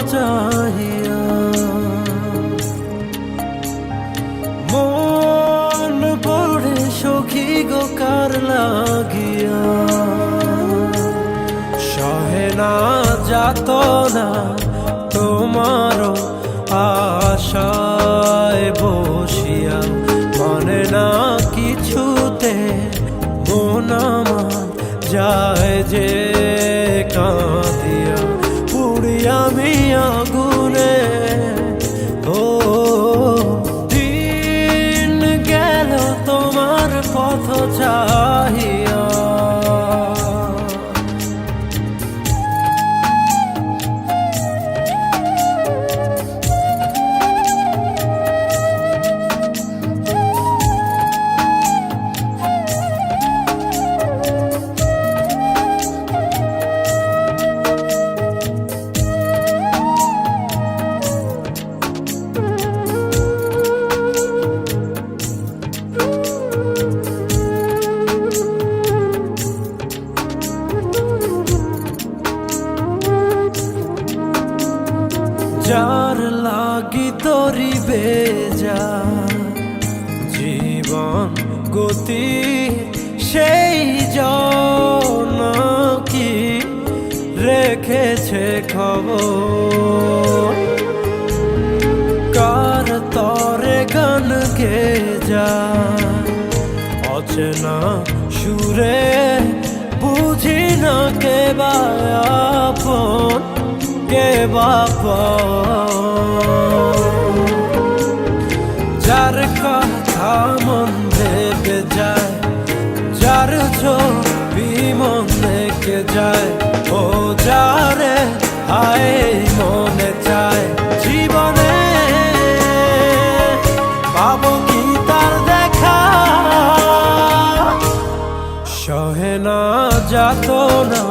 চাহিয়া মন পড়ে সখী গো কার লাগিয়া সহে না যাতনা তোমার আশায় বসিয়া মানে না কিছুতে মন আমার যায় যে কাঁদিয়া পুড়ি আমি আগুনে ও দিন গেল তোমার পথ চাহিয়া যার লাগি তোরি বেজা জীবন গতি সেই জন কি রেখেছে খবর কার তরে গান গে যা অচেনা সুরে বুঝি না কে বা আপন কে বাপা যার কথা মন ভেবে যায় যার ছবি মন দেখে যায় ও যারে হায় মনে চায় জীবনে পাবো কি তার দেখা সহে না যাতনা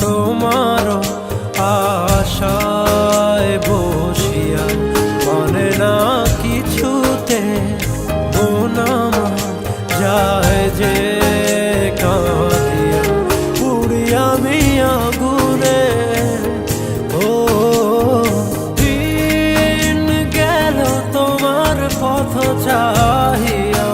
তোমার আশায় বসিয়া মানে না কিছুতে মন আমার যায় যে কাঁদিয়া পুড়ি আমি আগুনে ও দিন গেল তোমার পথ চাহিয়া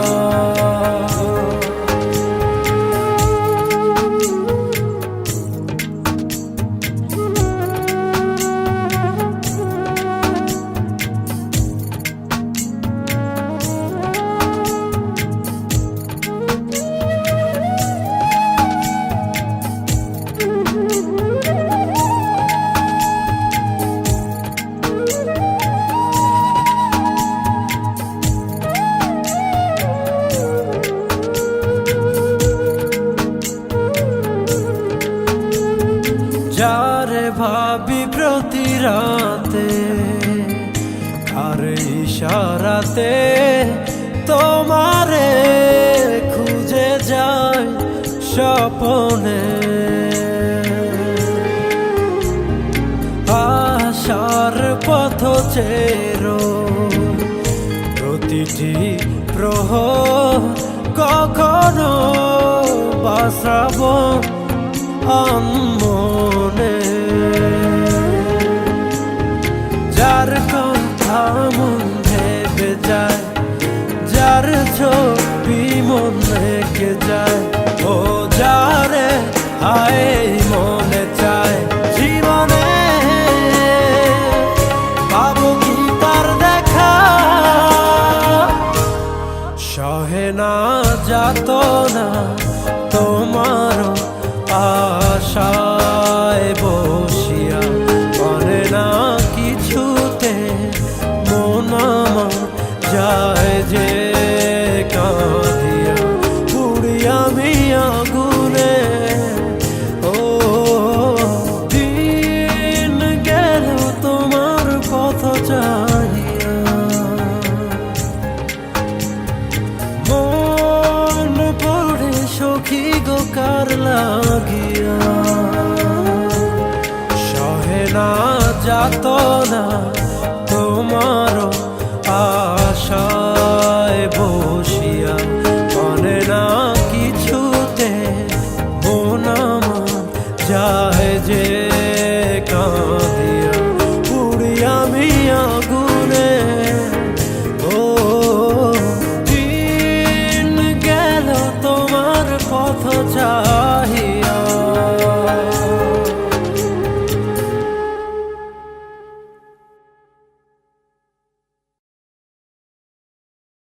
যারে ভাবি প্রতি রাতে আর ইশারাতে তোমারে খুঁজে যায় স্বপনে আশার পথ চেরো প্রতিটি প্রহর কখনো বাসাবো মনে যার কথা মন ভেবে যায় যার ছবি মন রেখে যায় ও যারে হায় মনে চায় জীবনে পাবো কি তার দেখা সহে না যাতনা তোমার আশায় বসিয়া মানে না কিছুতে মন আমার যায় যে কাঁদিয়া পুড়ি আমি আগুনে ও দিন গেল তোমার পথ চাহিয়া মন পড়ে সখী গো কার লাগিয়া সহে না যাতনা তোমার আশায় বসিয়া মানে না কিছুতে মন আমার যায় যে কাঁদিয়া হিয়া